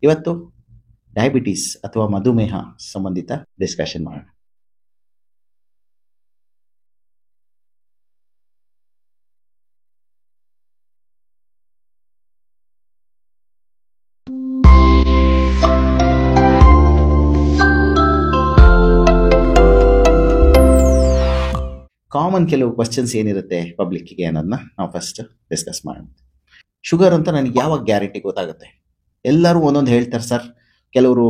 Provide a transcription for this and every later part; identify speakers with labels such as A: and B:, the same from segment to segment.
A: ಇವತ್ತು ಡಯಾಬಿಟೀಸ್ ಅಥವಾ ಮಧುಮೇಹ ಸಂಬಂಧಿತ ಡಿಸ್ಕಷನ್ ಮಾಡೋಣ. ಕಾಮನ್ ಕೆಲವು ಕ್ವಶನ್ಸ್ ಏನಿರುತ್ತೆ ಪಬ್ಲಿಕ್ಕಿಗೆ ಅನ್ನೋದನ್ನ ನಾವು ಫಸ್ಟ್ ಡಿಸ್ಕಸ್ ಮಾಡೋಣ. ಶುಗರ್ ಅಂತ ನನಗೆ ಯಾವಾಗ ಗ್ಯಾರಂಟಿ ಗೊತ್ತಾಗುತ್ತೆ? ಎಲ್ಲರೂ ಒಂದೊಂದು ಹೇಳ್ತಾರೆ ಸರ್. ಕೆಲವರು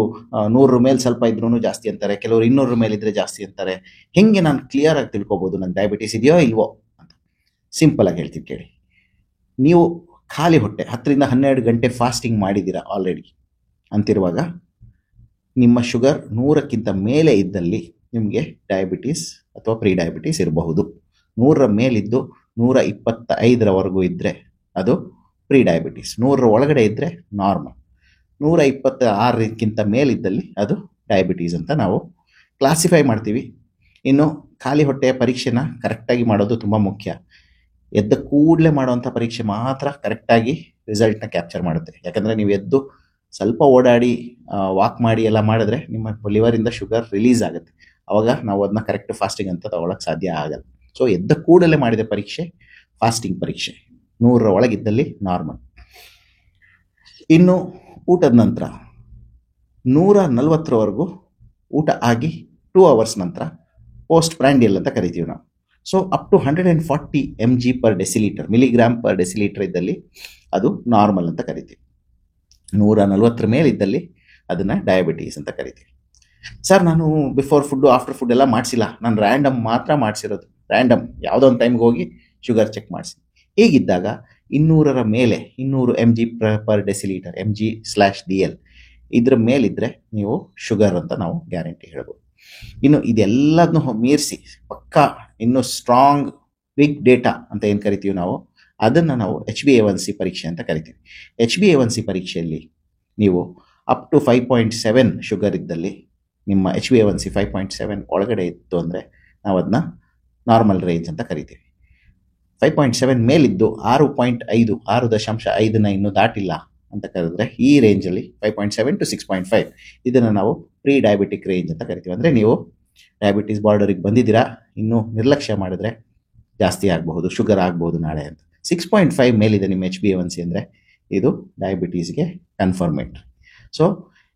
A: 100 ಮೇಲೆ ಸ್ವಲ್ಪ ಇದ್ರೂ ಜಾಸ್ತಿ ಅಂತಾರೆ, ಕೆಲವರು 200 ಮೇಲೆ ಇದ್ರೆ ಜಾಸ್ತಿ ಅಂತಾರೆ. ಹೆಂಗೆ ನಾನು ಕ್ಲಿಯರ್ ಆಗಿ ತಿಳ್ಕೊಬೋದು ನನ್ನ ಡಯಾಬಿಟೀಸ್ ಇದೆಯೋ ಇಲ್ವೋ ಅಂತ? ಸಿಂಪಲ್ ಆಗಿ ಹೇಳ್ತೀನಿ ಕೇಳಿ. ನೀವು ಖಾಲಿ ಹೊಟ್ಟೆ 10 ರಿಂದ 12 ಗಂಟೆ ಫಾಸ್ಟಿಂಗ್ ಮಾಡಿದ್ದೀರಾ ಆಲ್ರೆಡಿ ಅಂತಿರುವಾಗ ನಿಮ್ಮ ಶುಗರ್ 100ಕ್ಕಿಂತ ಮೇಲೆ ಇದ್ದಲ್ಲಿ ನಿಮಗೆ ಡಯಾಬಿಟೀಸ್ ಅಥವಾ ಪ್ರೀ ಡಯಾಬಿಟೀಸ್ ಇರಬಹುದು. 100ರ ಮೇಲಿದ್ದು 125ರವರೆಗೂ ಇದ್ದರೆ ಅದು ಪ್ರೀ ಡಯಾಬಿಟೀಸ್, 100ರ ಒಳಗಡೆ ಇದ್ದರೆ ನಾರ್ಮಲ್, 126ಕ್ಕಿಂತ ಮೇಲಿದ್ದಲ್ಲಿ ಅದು ಡಯಾಬಿಟೀಸ್ ಅಂತ ನಾವು ಕ್ಲಾಸಿಫೈ ಮಾಡ್ತೀವಿ. ಇನ್ನು ಖಾಲಿ ಹೊಟ್ಟೆಯ ಪರೀಕ್ಷೆನ ಕರೆಕ್ಟಾಗಿ ಮಾಡೋದು ತುಂಬ ಮುಖ್ಯ. ಎದ್ದ ಕೂಡಲೇ ಮಾಡುವಂಥ ಪರೀಕ್ಷೆ ಮಾತ್ರ ಕರೆಕ್ಟಾಗಿ ರಿಸಲ್ಟ್ನ ಕ್ಯಾಪ್ಚರ್ ಮಾಡುತ್ತೆ. ಯಾಕಂದರೆ ನೀವು ಎದ್ದು ಸ್ವಲ್ಪ ಓಡಾಡಿ ವಾಕ್ ಮಾಡಿ ಎಲ್ಲ ಮಾಡಿದ್ರೆ ನಿಮ್ಮ ಲಿವರಿಂದ ಶುಗರ್ ರಿಲೀಸ್ ಆಗುತ್ತೆ. ಅವಾಗ ನಾವು ಅದನ್ನ ಕರೆಕ್ಟ್ ಫಾಸ್ಟಿಂಗ್ ಅಂತ ತಗೊಳಕ್ಕೆ ಸಾಧ್ಯ ಆಗಲ್ಲ. ಸೊ ಎದ್ದ ಕೂಡಲೇ ಮಾಡಿದ ಪರೀಕ್ಷೆ ಫಾಸ್ಟಿಂಗ್ ಪರೀಕ್ಷೆ, 100ರ ಒಳಗಿದ್ದಲ್ಲಿ ನಾರ್ಮಲ್. ಇನ್ನು ಊಟದ ನಂತರ 140ರವರೆಗೂ ಊಟ ಆಗಿ 2 ಅವರ್ಸ್ ನಂತರ ಪೋಸ್ಟ್ ಪ್ರ್ಯಾಂಡಿಯಲ್ ಅಂತ ಕರಿತೀವಿ ನಾವು. So up to 140 mg/dL milligram per decilitre ಇದ್ದಲ್ಲಿ ಅದು ನಾರ್ಮಲ್ ಅಂತ ಕರಿತೀವಿ. 140ರ ಮೇಲಿದ್ದಲ್ಲಿ ಅದನ್ನು ಡಯಾಬಿಟೀಸ್ ಅಂತ ಕರಿತೀವಿ. ಸರ್, ನಾನು ಬಿಫೋರ್ ಫುಡ್ಡು ಆಫ್ಟರ್ ಫುಡ್ ಎಲ್ಲ ಮಾಡಿಸಿಲ್ಲ, ನಾನು ರ್ಯಾಂಡಮ್ ಮಾತ್ರ ಮಾಡಿಸಿರೋದು. ರ್ಯಾಂಡಮ್ ಯಾವುದೋ ಒಂದು ಟೈಮ್ಗೆ ಹೋಗಿ ಶುಗರ್ ಚೆಕ್ ಮಾಡಿಸಿ. ಹೀಗಿದ್ದಾಗ 200ರ ಮೇಲೆ 200 mg/dL mg/dL ಇದ್ರ ಮೇಲಿದ್ದರೆ ನೀವು ಶುಗರ್ ಅಂತ ನಾವು ಗ್ಯಾರಂಟಿ ಹೇಳ್ಬೋದು. ಇನ್ನು ಇದೆಲ್ಲದನ್ನು ಮೀರಿಸಿ ಪಕ್ಕಾ ಇನ್ನೂ ಸ್ಟ್ರಾಂಗ್ ಬಿಗ್ ಡೇಟಾ ಅಂತ ಏನು ಕರಿತೀವಿ ನಾವು, ಅದನ್ನು ನಾವು HbA1c ಪರೀಕ್ಷೆ ಅಂತ ಕರಿತೀವಿ. HbA1c ಪರೀಕ್ಷೆಯಲ್ಲಿ ನೀವು ಅಪ್ ಟು 5.7 ಶುಗರ್ ಇದ್ದಲ್ಲಿ, ನಿಮ್ಮ HbA1c 5.7 ಒಳಗಡೆ ಇತ್ತು ಅಂದರೆ ನಾವು ಅದನ್ನ ನಾರ್ಮಲ್ ರೇಂಜ್ ಅಂತ ಕರಿತೀವಿ. 5.7 ಮೇಲಿದ್ದು 6.5 ಇನ್ನೂ ದಾಟಿಲ್ಲ ಅಂತ ಕರೆದ್ರೆ ಈ ರೇಂಜಲ್ಲಿ 5.7 to 6.5 ಇದನ್ನು ನಾವು ಪ್ರೀ ಡಯಾಬಿಟಿಕ್ ರೇಂಜ್ ಅಂತ ಕರಿತೀವಿ. ಅಂದರೆ ನೀವು ಡಯಾಬಿಟೀಸ್ ಬಾರ್ಡರಿಗೆ ಬಂದಿದ್ದೀರಾ, ಇನ್ನೂ ನಿರ್ಲಕ್ಷ್ಯ ಮಾಡಿದ್ರೆ ಜಾಸ್ತಿ ಆಗಬಹುದು, ಶುಗರ್ ಆಗಬಹುದು ನಾಳೆ ಅಂತ. 6.5 ಮೇಲಿದೆ ನಿಮ್ಮ HbA1c ಅಂದರೆ ಇದು ಡಯಾಬಿಟೀಸ್ಗೆ ಕನ್ಫರ್ಮೇಟ್. ಸೊ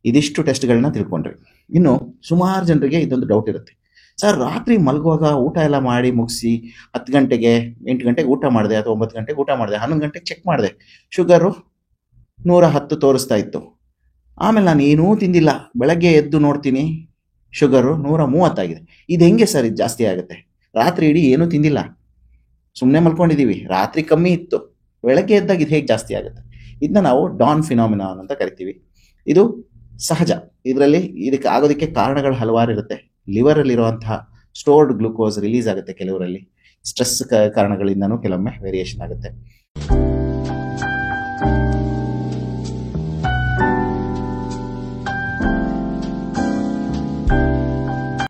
A: ಇದಿಷ್ಟು ಟೆಸ್ಟ್ಗಳನ್ನ ತಿಳ್ಕೊಂಡ್ರಿ. ಇನ್ನು ಸುಮಾರು ಜನರಿಗೆ ಇದೊಂದು ಡೌಟ್ ಇರುತ್ತೆ, ಸರ್ ರಾತ್ರಿ ಮಲಗುವಾಗ ಊಟ ಎಲ್ಲ ಮಾಡಿ ಮುಗಿಸಿ 10 ಗಂಟೆಗೆ 8 ಗಂಟೆಗೆ ಊಟ ಮಾಡಿದೆ ಅಥವಾ 9 ಗಂಟೆಗೆ ಊಟ ಮಾಡಿದೆ, 11 ಗಂಟೆಗೆ ಚೆಕ್ ಮಾಡಿದೆ, ಶುಗರು 110 ತೋರಿಸ್ತಾ ಇತ್ತು. ಆಮೇಲೆ ನಾನು ಏನೂ ತಿಂದಿಲ್ಲ, ಬೆಳಗ್ಗೆ ಎದ್ದು ನೋಡ್ತೀನಿ ಶುಗರು 130 ಆಗಿದೆ. ಇದು ಹೆಂಗೆ ಸರ್ ಇದು ಜಾಸ್ತಿ ಆಗುತ್ತೆ? ರಾತ್ರಿ ಇಡೀ ಏನೂ ತಿಂದಿಲ್ಲ, ಸುಮ್ಮನೆ ಮಲ್ಕೊಂಡಿದ್ದೀವಿ, ರಾತ್ರಿ ಕಮ್ಮಿ ಇತ್ತು, ಬೆಳಗ್ಗೆ ಎದ್ದಾಗ ಇದು ಹೇಗೆ ಜಾಸ್ತಿ ಆಗುತ್ತೆ? ಇದನ್ನ ನಾವು ಡಾನ್ ಫಿನಾಮಿನಾನ್ ಅಂತ ಕರಿತೀವಿ. ಇದು ಸಹಜ. ಇದಕ್ಕೆ ಆಗೋದಕ್ಕೆ ಕಾರಣಗಳು ಹಲವಾರು ಇರುತ್ತೆ. ಲಿವರಲ್ಲಿರುವಂತಹ ಸ್ಟೋರ್ಡ್ ಗ್ಲೂಕೋಸ್ ರಿಲೀಸ್ ಆಗುತ್ತೆ ಕೆಲವರಲ್ಲಿ, ಸ್ಟ್ರೆಸ್ ಕಾರಣಗಳಿಂದನೂ ಕೆಲವೊಮ್ಮೆ ವೇರಿಯೇಷನ್ ಆಗುತ್ತೆ.